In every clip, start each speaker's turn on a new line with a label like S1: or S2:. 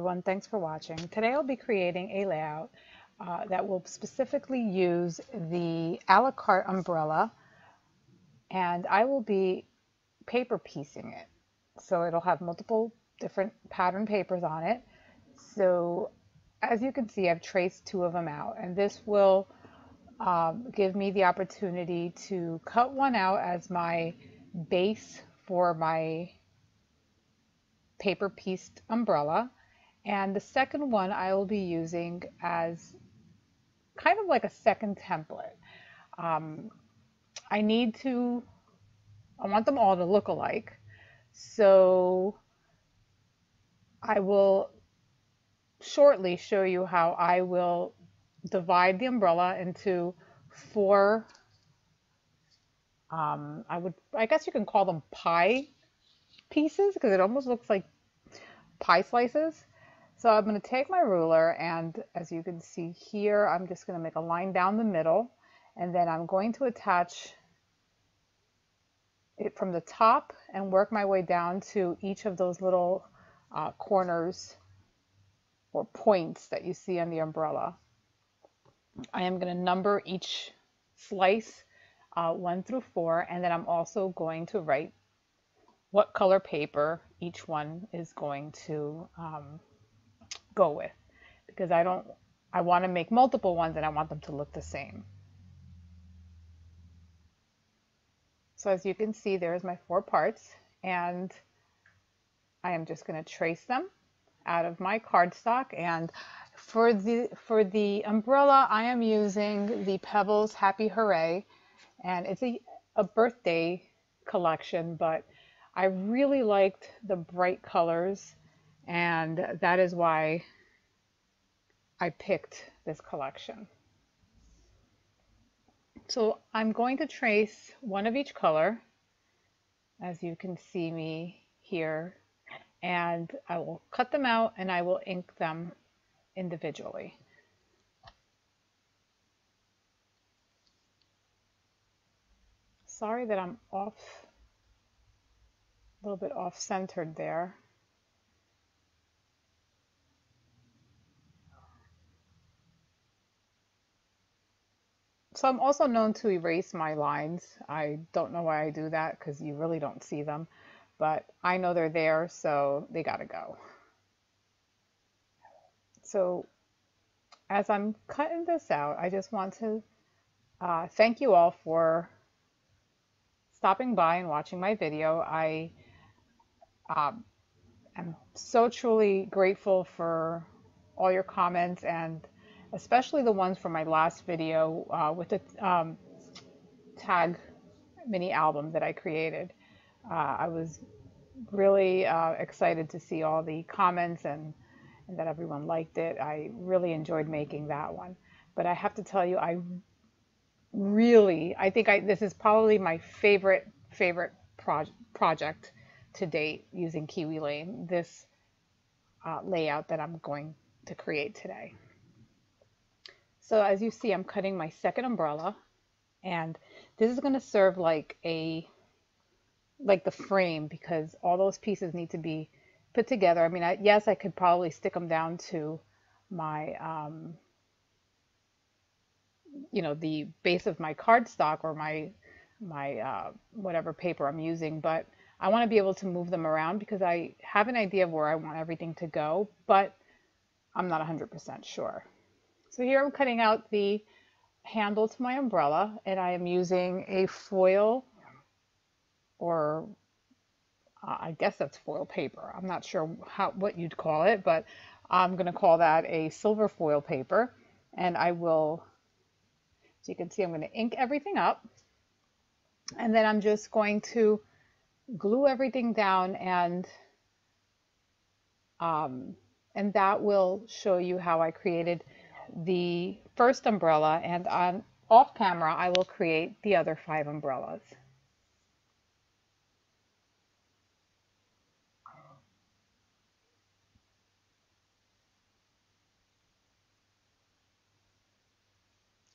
S1: everyone, thanks for watching. Today I'll be creating a layout that will specifically use the a la carte umbrella, and I will be paper piecing it. So it'll have multiple different pattern papers on it. So as you can see, I've traced two of them out, and this will give me the opportunity to cut one out as my base for my paper pieced umbrella, and the second one I will be using as kind of like a second template. Um, I want them all to look alike, so I will shortly show you how I will divide the umbrella into four, I guess you can call them pie pieces because it almost looks like pie slices. So I'm going to take my ruler, and as you can see here, I'm just going to make a line down the middle, and then I'm going to attach it from the top and work my way down to each of those little corners or points that you see on the umbrella. I am going to number each slice 1 through 4, and then I'm also going to write what color paper each one is going to go with, because I want to make multiple ones and I want them to look the same. So as you can see, there's my 4 parts, and I am just going to trace them out of my cardstock. And for the umbrella, I am using the Pebbles Happy Hooray, and it's a birthday collection, but I really liked the bright colors, and that is why I picked this collection. So I'm going to trace one of each color, as you can see me here, and I will cut them out and I will ink them individually. Sorry that I'm a little bit off-centered there. So I'm also known to erase my lines. I don't know why I do that, because you really don't see them, but I know they're there, so they gotta go. So as I'm cutting this out, I just want to thank you all for stopping by and watching my video. I am so truly grateful for all your comments, and especially the ones from my last video with the tag mini album that I created. I was really excited to see all the comments and that everyone liked it. I really enjoyed making that one. But I have to tell you, I think this is probably my favorite project to date using Kiwi Lane, this layout that I'm going to create today. So as you see, I'm cutting my second umbrella, and this is going to serve like the frame, because all those pieces need to be put together. I mean, yes, I could probably stick them down to my the base of my cardstock or my whatever paper I'm using, but I want to be able to move them around because I have an idea of where I want everything to go, but I'm not 100% sure. So here I'm cutting out the handle to my umbrella, and I am using a foil, or I guess that's foil paper. I'm not sure what you'd call it, but I'm going to call that a silver foil paper. And I will, as you can see, I'm going to ink everything up, and then I'm just going to glue everything down, and that will show you how I created the first umbrella, and off camera I will create the other 5 umbrellas.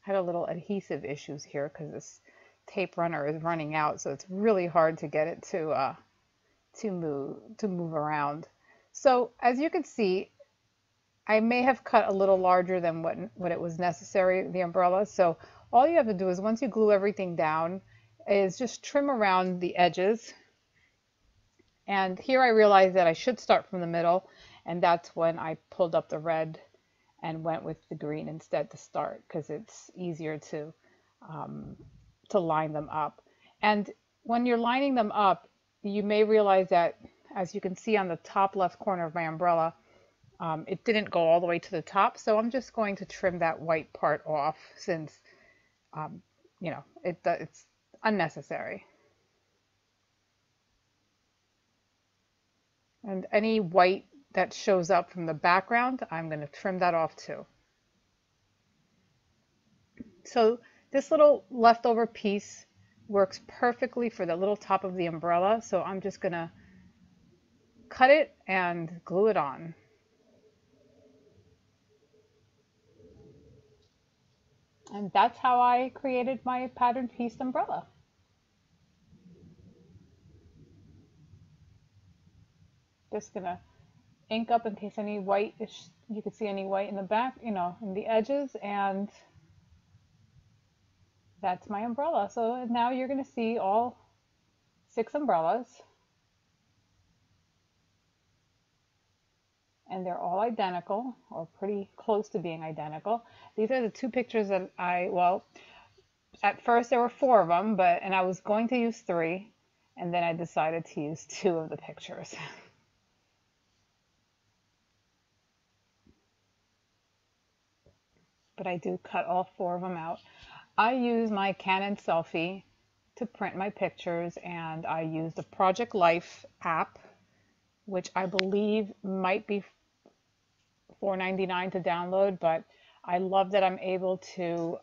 S1: I had a little adhesive issues here because this tape runner is running out, so it's really hard to get it to move around. So as you can see, I may have cut a little larger than what it was necessary, the umbrella. So all you have to do is once you glue everything down is just trim around the edges. And here I realized that I should start from the middle, and that's when I pulled up the red and went with the green instead to start because it's easier um, to line them up. And when you're lining them up, you may realize that, as you can see on the top left corner of my umbrella, it didn't go all the way to the top. So I'm just going to trim that white part off since, um, it's unnecessary. And any white that shows up from the background, I'm going to trim that off too. So this little leftover piece works perfectly for the little top of the umbrella. So I'm just going to cut it and glue it on. And that's how I created my pattern piece umbrella. Just gonna ink up in case any white, you could see any white in the back, in the edges, and that's my umbrella. So now you're gonna see all 6 umbrellas, and they're all identical, or pretty close to being identical. These are the 2 pictures that well, at first there were 4 of them, and I was going to use 3, and then I decided to use 2 of the pictures. But I do cut all 4 of them out. I use my Canon Selfie to print my pictures, and I use the Project Life app, which I believe might be $4.99 to download, but I love that I'm able to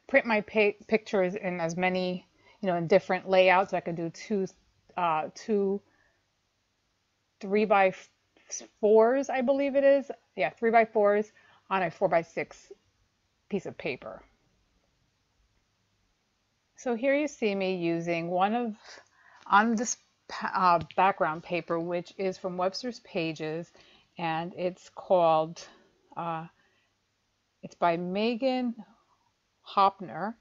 S1: print my pictures in as many, in different layouts. I can do two 3x4s, I believe it is. Yeah, 3x4s on a 4x6 piece of paper. So here you see me using on this background paper, which is from Webster's Pages, and it's called, it's by Megan Hopner,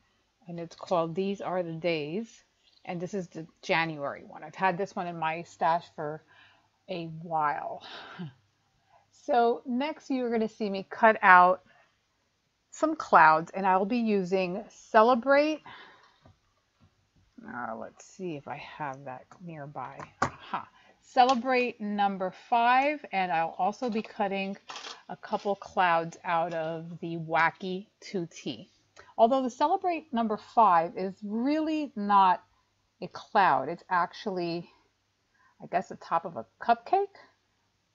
S1: and it's called These Are the Days, and this is the January one. I've had this one in my stash for a while. So next you're going to see me cut out some clouds, and I'll be using Celebrate. Let's see if I have that nearby. Celebrate number 5, and I'll also be cutting a couple clouds out of the Wacky 2T. Although the Celebrate number 5 is really not a cloud. It's actually, I guess, the top of a cupcake,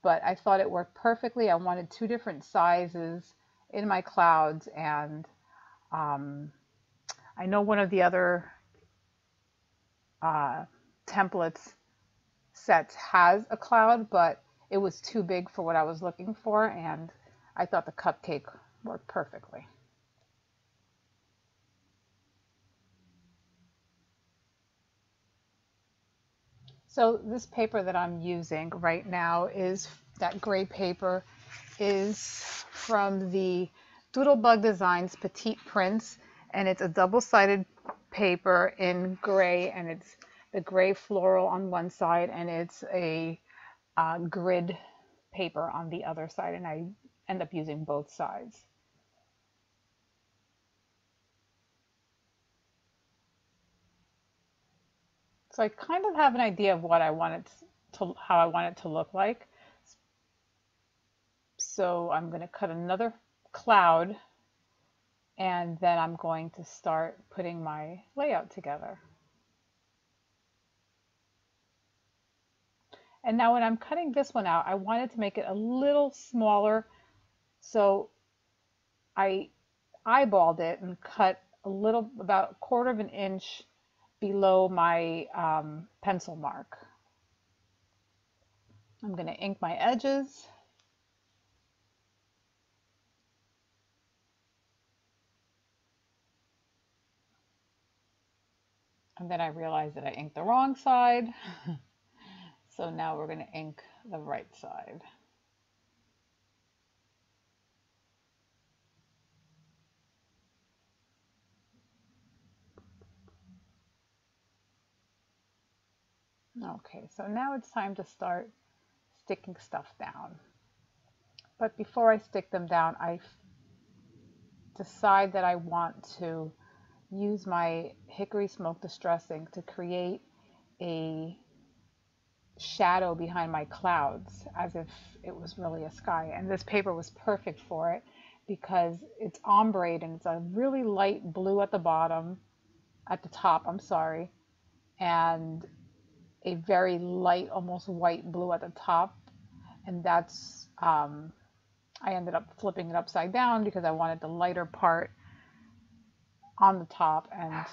S1: but I thought it worked perfectly. I wanted 2 different sizes in my clouds, and I know one of the other templates sets has a cloud, but it was too big for what I was looking for, and I thought the cupcake worked perfectly. So this paper that I'm using right now is that gray paper, is from the Doodlebug Designs Petite Prints, and it's a double-sided paper in gray, and it's the gray floral on one side, and it's a grid paper on the other side, and I end up using both sides. So I kind of have an idea of what I want it how I want it to look like. So I'm going to cut another cloud, and then I'm going to start putting my layout together. And now when I'm cutting this one out, I wanted to make it a little smaller, so I eyeballed it and cut about 1/4 of an inch below my pencil mark. I'm going to ink my edges. And then I realized that I inked the wrong side. So now we're going to ink the right side. Okay, so now it's time to start sticking stuff down. But before I stick them down, I decide that I want to use my hickory smoke distressing to create a shadow behind my clouds as if it was really a sky. And this paper was perfect for it because it's ombre and it's a really light blue at the bottom, at the top, I'm sorry, and a very light, almost white blue at the top. And that's, I ended up flipping it upside down because I wanted the lighter part on the top and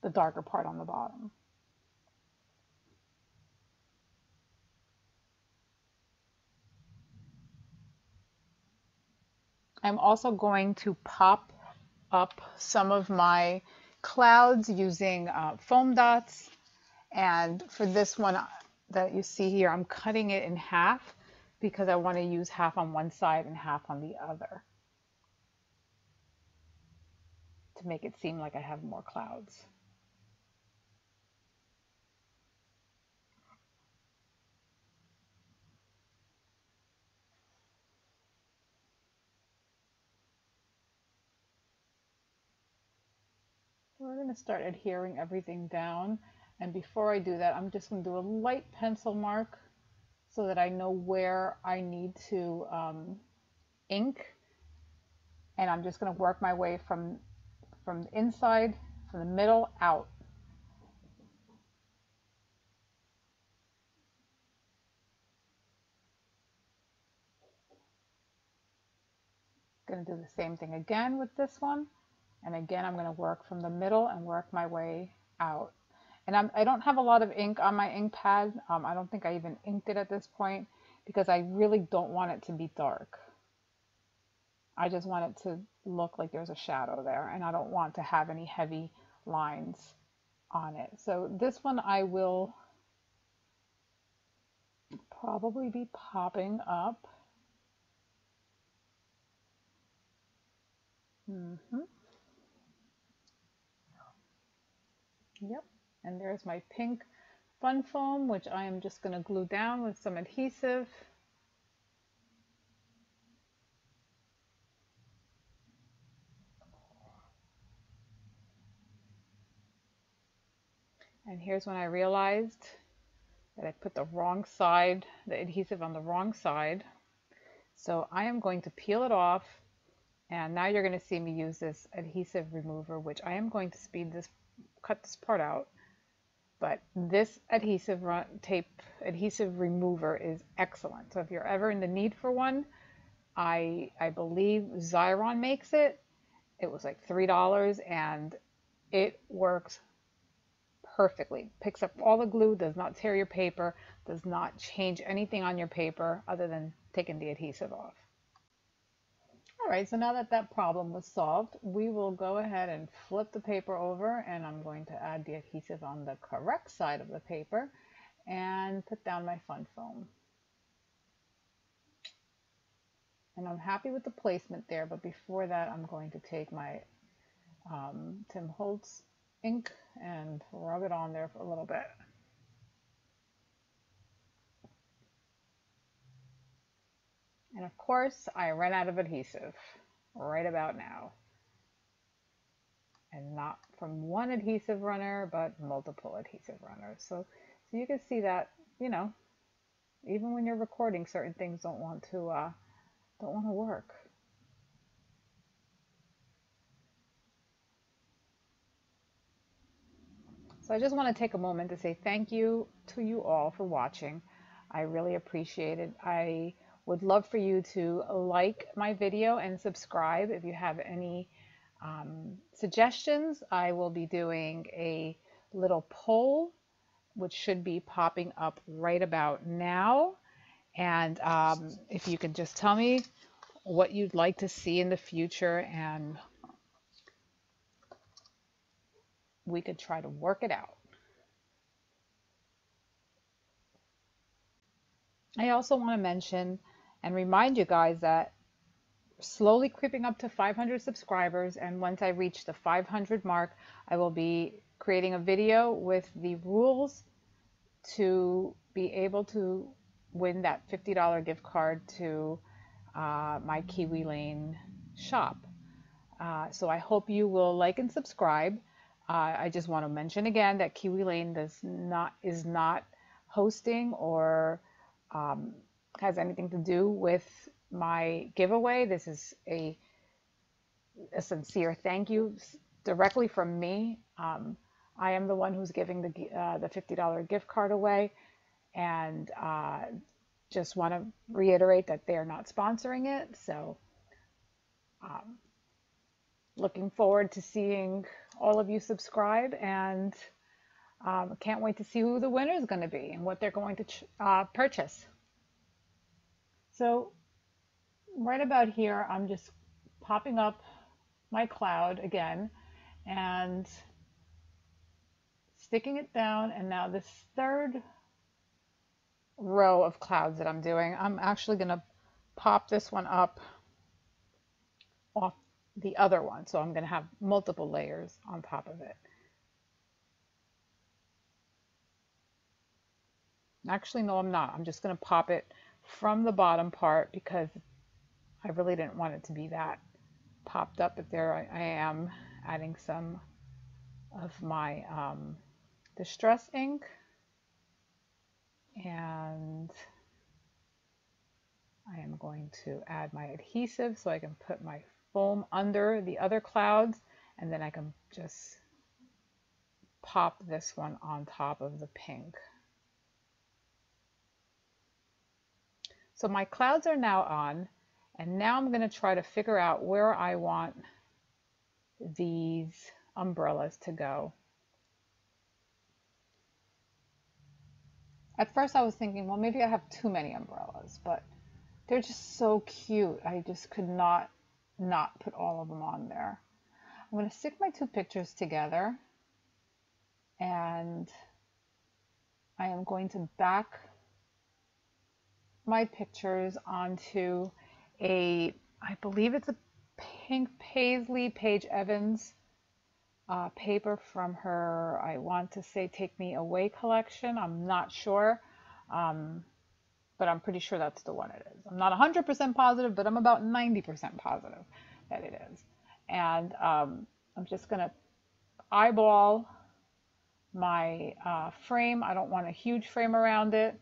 S1: the darker part on the bottom. I'm also going to pop up some of my clouds using foam dots. And for this one that you see here, I'm cutting it in half because I want to use half on one side and half on the other to make it seem like I have more clouds. We're going to start adhering everything down. And before I do that, I'm just going to do a light pencil mark so that I know where I need to ink. And I'm just going to work my way from the inside, from the middle out. Going to do the same thing again with this one. And again, I'm going to work from the middle and work my way out. And I don't have a lot of ink on my ink pad. I don't think I even inked it at this point because I really don't want it to be dark. I just want it to look like there's a shadow there, and I don't want to have any heavy lines on it. So this one I will probably be popping up. Yep, and there's my pink fun foam, which I am just going to glue down with some adhesive. And here's when I realized that I put the wrong side, the adhesive on the wrong side. So I am going to peel it off, and now you're going to see me use this adhesive remover, which I am going to cut this part out. But this adhesive remover is excellent. So if you're ever in the need for one, I believe Xyron makes it. It was like $3 and it works perfectly. Picks up all the glue, does not tear your paper, does not change anything on your paper other than taking the adhesive off. All right, so now that that problem was solved, we will go ahead and flip the paper over, and I'm going to add the adhesive on the correct side of the paper and put down my fun foam. And I'm happy with the placement there, but before that I'm going to take my Tim Holtz ink and rub it on there for a little bit. And of course, I ran out of adhesive right about now. And not from one adhesive runner, but multiple adhesive runners. So you can see that, you know, even when you're recording, certain things don't want to work. So I just want to take a moment to say thank you to you all for watching. I really appreciate it. I would love for you to like my video and subscribe. If you have any suggestions, I will be doing a little poll, which should be popping up right about now. And if you could just tell me what you'd like to see in the future, and we could try to work it out. I also want to mention and remind you guys that slowly creeping up to 500 subscribers, and once I reach the 500 mark, I will be creating a video with the rules to be able to win that $50 gift card to my Kiwi Lane shop. So I hope you will like and subscribe. I just want to mention again that Kiwi Lane is not hosting or um, has anything to do with my giveaway. This is a sincere thank you directly from me. I am the one who's giving the $50 gift card away, and just want to reiterate that they're not sponsoring it. So um, looking forward to seeing all of you subscribe, and can't wait to see who the winner is going to be and what they're going to purchase. So right about here, I'm just popping up my cloud again and sticking it down. And now this third row of clouds that I'm doing, I'm actually going to pop this one up off the other one. So I'm going to have multiple layers on top of it. Actually, no, I'm not. I'm just going to pop it from the bottom part because I really didn't want it to be that popped up. But there I am adding some of my distress ink, and I am going to add my adhesive so I can put my foam under the other clouds, and then I can just pop this one on top of the pink. So my clouds are now on, and now I'm going to try to figure out where I want these umbrellas to go. At first I was thinking, well, maybe I have too many umbrellas, but they're just so cute. I just could not put all of them on there. I'm going to stick my two pictures together, and I am going to back my pictures onto I believe it's a pink Paisley Paige Evans paper from her, I want to say, Take Me Away collection. I'm not sure, but I'm pretty sure that's the one it is. I'm not 100% positive, but I'm about 90% positive that it is. And I'm just going to eyeball my frame. I don't want a huge frame around it,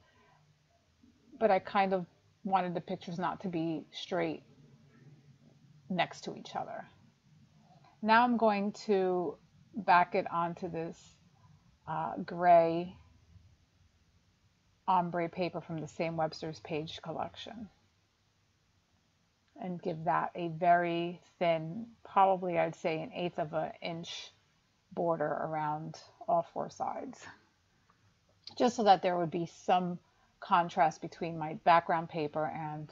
S1: but I kind of wanted the pictures not to be straight next to each other. Now I'm going to back it onto this gray ombre paper from the same Webster's Page collection, and give that a very thin, probably I'd say 1/8 of an inch border around all four sides, just so that there would be some contrast between my background paper and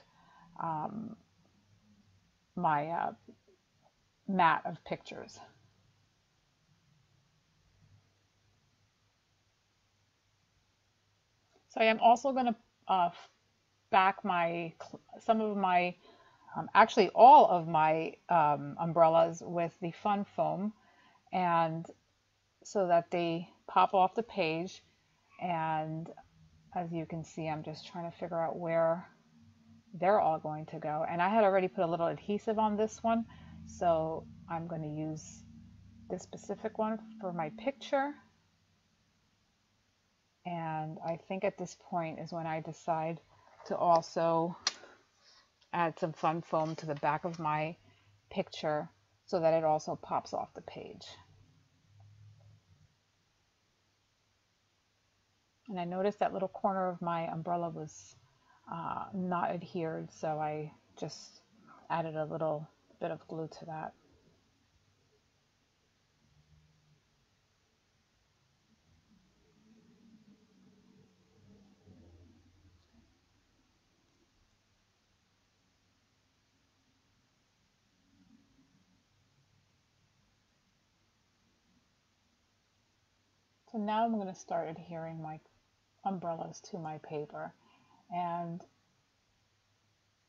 S1: my mat of pictures. So I am also going to back some of my, actually all of my umbrellas with the fun foam, and so that they pop off the page. And as you can see, I'm just trying to figure out where they're all going to go. And I had already put a little adhesive on this one, so I'm going to use this specific one for my picture. And I think at this point is when I decide to also add some fun foam to the back of my picture so that it also pops off the page. And I noticed that little corner of my umbrella was not adhered, so I just added a little bit of glue to that. So now I'm going to start adhering my umbrellas to my paper. And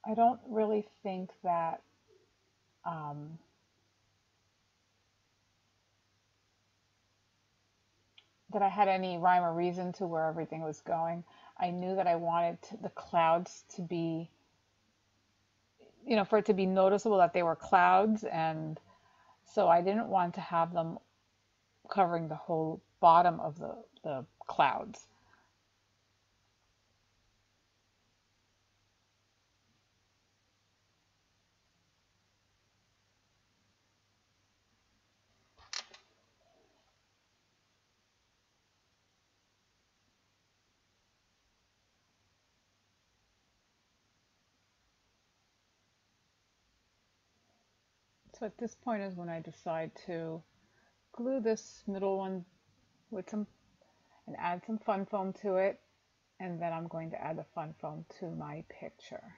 S1: I don't really think that um, that I had any rhyme or reason to where everything was going. I knew that I wanted the clouds to be, for it to be noticeable that they were clouds. And so I didn't want to have them covering the whole bottom of the clouds. So at this point is when I decide to glue this middle one with some and add some fun foam to it, and then I'm going to add the fun foam to my picture.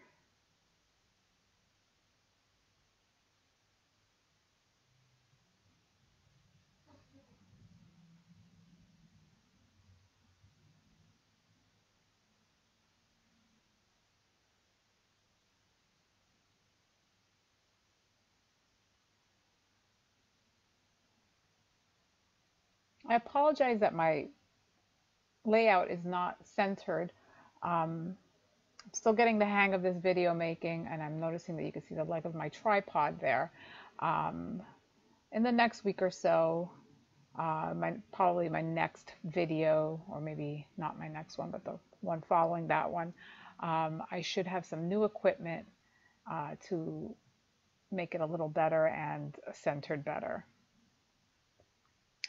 S1: I apologize that my layout is not centered. I'm still getting the hang of this video making, and I'm noticing that you can see the leg of my tripod there. Um, in the next week or so, probably my next video, or maybe not my next one, but the one following that one, I should have some new equipment to make it a little better and centered better.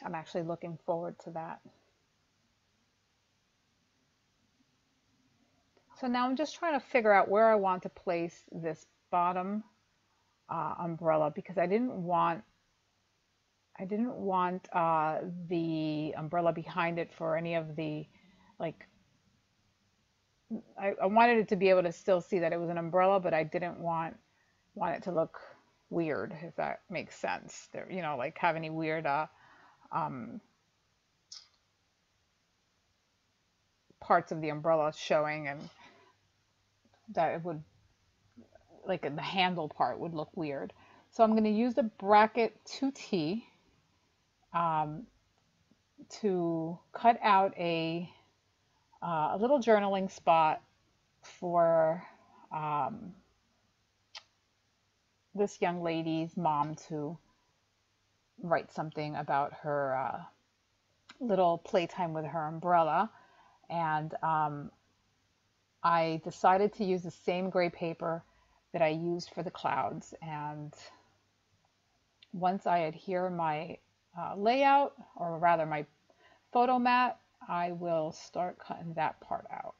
S1: I'm actually looking forward to that. So now I'm just trying to figure out where I want to place this bottom umbrella, because I didn't want the umbrella behind it for any of the, like, I wanted it to be able to still see that it was an umbrella, but I didn't want it to look weird, if that makes sense. There, like have any weird um, parts of the umbrella showing, and that it would, like the handle part would look weird. So I'm going to use the bracket 2T to cut out a little journaling spot for this young lady's mom to write something about her little playtime with her umbrella. And I decided to use the same gray paper that I used for the clouds. And once I adhere my layout, or rather my photo mat, I will start cutting that part out.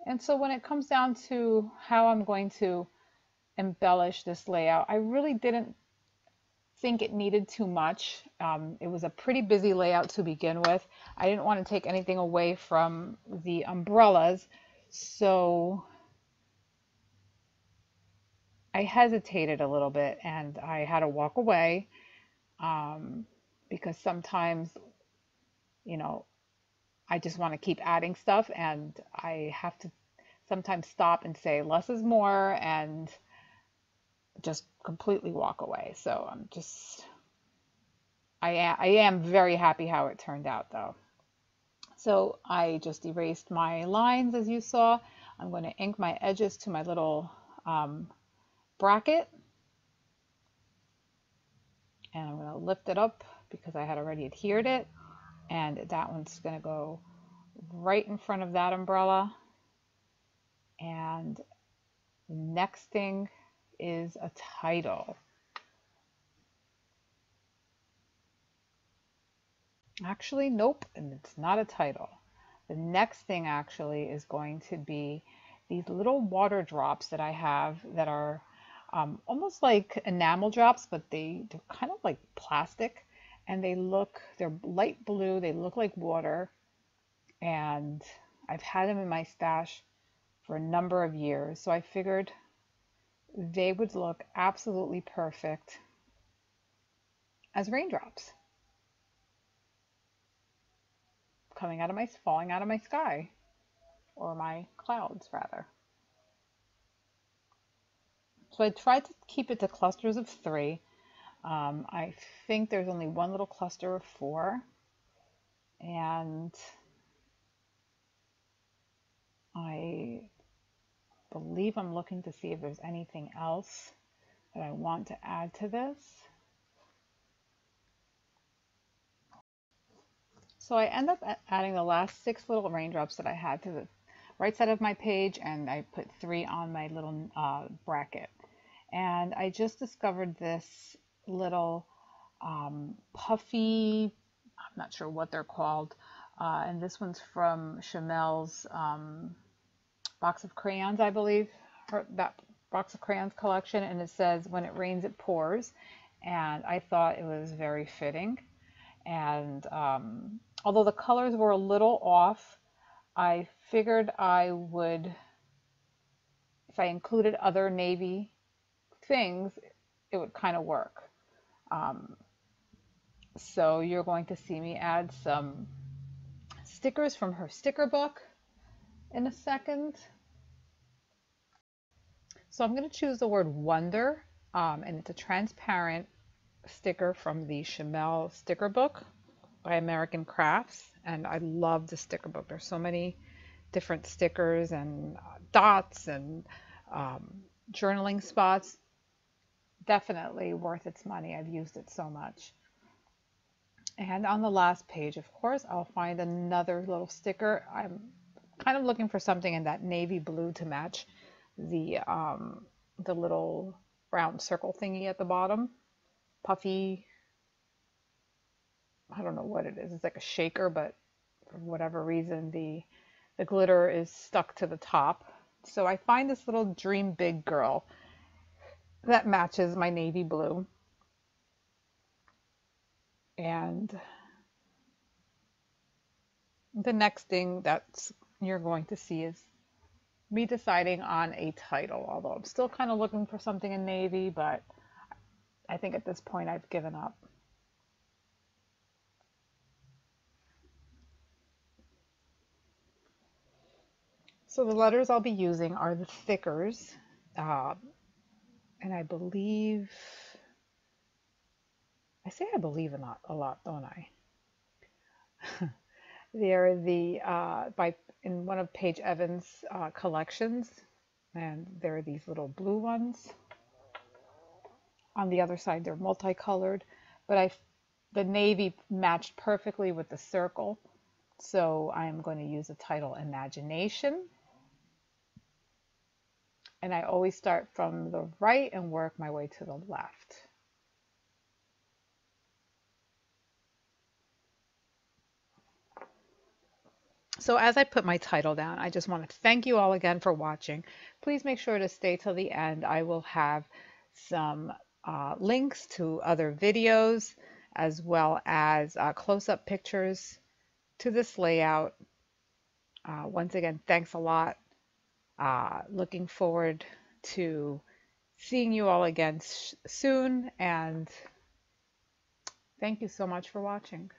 S1: And so when it comes down to how I'm going to embellish this layout, I really didn't think it needed too much. It was a pretty busy layout to begin with. I didn't want to take anything away from the umbrellas, so I hesitated a little bit and I had to walk away because sometimes, I just want to keep adding stuff, and I have to sometimes stop and say less is more and just completely walk away. So I am very happy how it turned out though. So I just erased my lines, as you saw. I'm going to ink my edges to my little bracket, and I'm going to lift it up because I had already adhered it, and that one's going to go right in front of that umbrella. And the next thing is a title. Actually, nope, and it's not a title. The next thing actually is going to be these little water drops that I have that are almost like enamel drops, but they're kind of like plastic, and they're light blue, they look like water, and I've had them in my stash for a number of years, so I figured they would look absolutely perfect as raindrops. falling out of my sky, or my clouds rather. So I tried to keep it to clusters of 3. I think there's only one little cluster of 4, and I believe I'm looking to see if there's anything else that I want to add to this. So I end up adding the last 6 little raindrops that I had to the right side of my page, and I put 3 on my little bracket. And I just discovered this little puffy, I'm not sure what they're called, and this one's from Chamel's box of crayons, I believe, that box of crayons collection, and it says, "When it rains, it pours," and I thought it was very fitting. And although the colors were a little off, I figured I would, if I included other navy things, it would kind of work. So you're going to see me add some stickers from her sticker book in a second. So I'm going to choose the word wonder, and it's a transparent sticker from the Chamel sticker book by American Crafts, and I love the sticker book. There's so many different stickers and dots and journaling spots. Definitely worth its money. I've used it so much. And on the last page, of course, I'll find another little sticker. I'm kind of looking for something in that navy blue to match the little round circle thingy at the bottom. Puffy, I don't know what it is. It's like a shaker, but for whatever reason, the glitter is stuck to the top. So I find this little Dream Big girl that matches my navy blue. And the next thing that you're going to see is me deciding on a title, although I'm still kind of looking for something in navy, but I think at this point I've given up. So the letters I'll be using are the thickers, and I believe, I say I believe a lot, don't I? They're the in one of Paige Evans' collections, and there are these little blue ones. On the other side, they're multicolored, but the navy matched perfectly with the circle, so I am going to use the title Imagination. And I always start from the right and work my way to the left. So as I put my title down, I just want to thank you all again for watching. Please make sure to stay till the end. I will have some links to other videos, as well as close-up pictures to this layout. Once again, thanks a lot. Looking forward to seeing you all again soon, and thank you so much for watching.